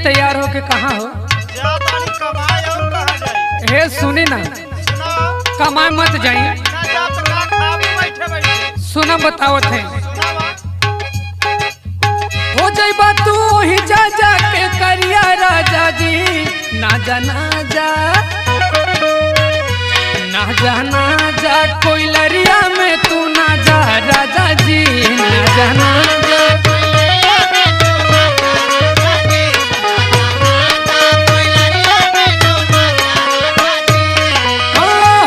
तैयार हो के कहाँ हो? कमाए और कहाँ जाई? हे सुनी ना, कमाए मत जाई। सुना बताओ थे हो जाइबा तू ही जा जा के करिया राजा जी। ना जा ना जा ना जा ना जा कोई लरिया में तू ना जा राजा जी। ना जा ना जा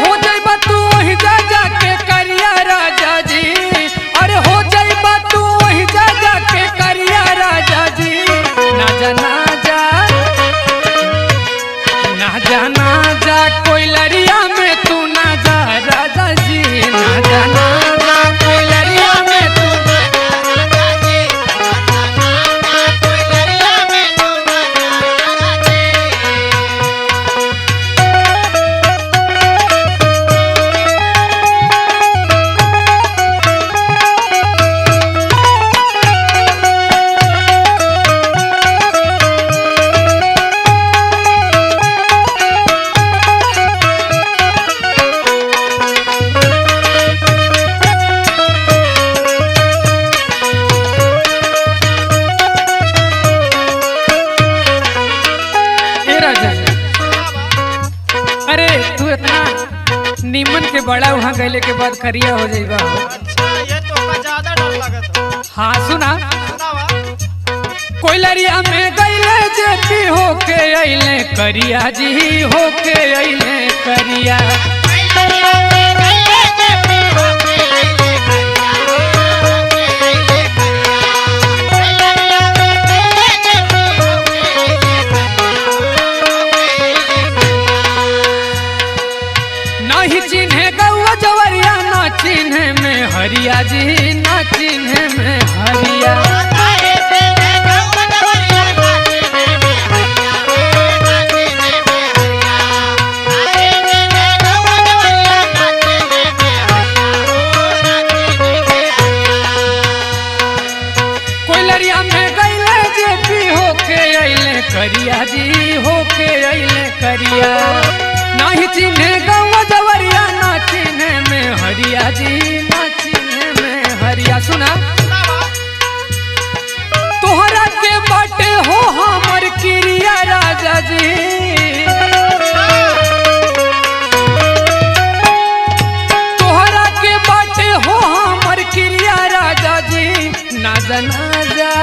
हो जाइबा तू ही जा जा के करिया राजा जी। अरे हो जाइबा तू ही जा जा के करिया राजा जी। ना जा ना जा ना जा ना जा कोई लरिया में तू ना जा राजा जी। ना जा ना जा कोई लरिया में तू ना जा राजा जी। अरे तू इतना नीमन के बड़ा वहाँ गए के बाद करिया हो जाएगा। अच्छा ये तो ज्यादा डर लगत है। हाँ सुना, सुनावा। कोई लरिया में गईले जेपी होके अइले करिया जी। होके अइले करिया नहीं चिन्हे गौआ जवरिया ना चिन्हे में हरिया जी। ना चिन्हे में हरिया कोई लरिया में गईले जेपी होके अइले करिया जी। होके अइले करिया नहीं चिन्हे गौआ जवरिया ना चिन्हे में हरिया जी। ना चिन्हे में हरिया सुना, तोहरा के बाटे हो हमर क्रिया राजा जी। तोहरा के बाटे हो हमर क्रिया राजा जी। ना जा ना जा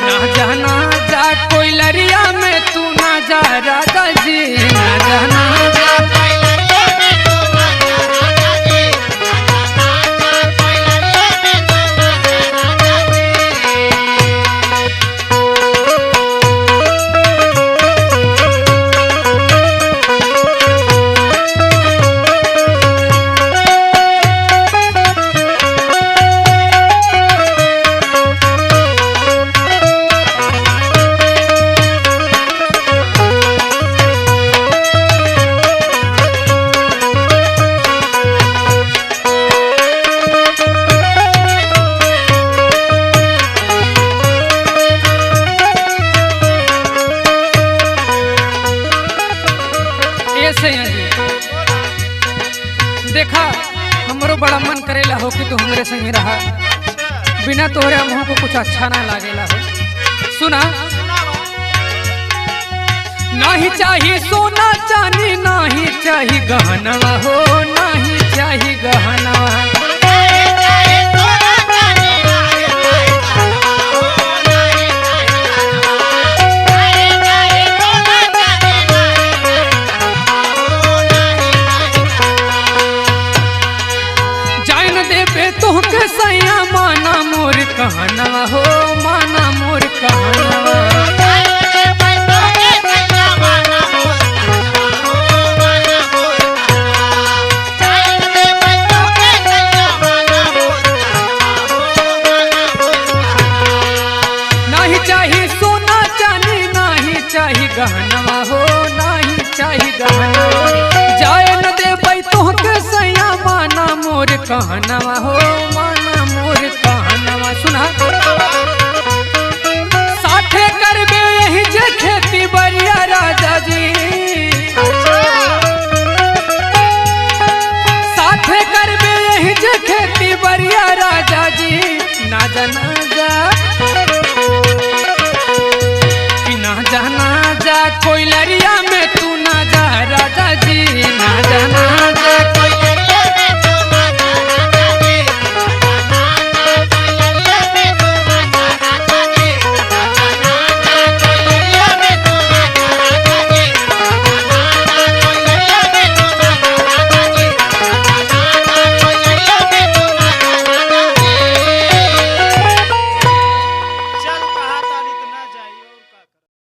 ना जा ना जा कोई लरिया में तू ना जा राजा जी। ना जा ना जा देखा हमरो बड़ा मन करेला हो कि तू हमरे संगे रहा। बिना तोहरे हमको को कुछ अच्छा ना लागेला हो। सुना, नहीं चाहिए सोना चांदी नहीं चाहिए गहनवा हो। नहीं चाहिए गहनवा तोहके सैया माना मोर कहनवा हो। माना मोर कहनवा नहीं चाहिए सोना चांदी नहीं चाहिए गहनवा हो। नहीं चाहिए गहनवा जाए न दे तोहके सैया माना मोर कहनवा हो। माना मोर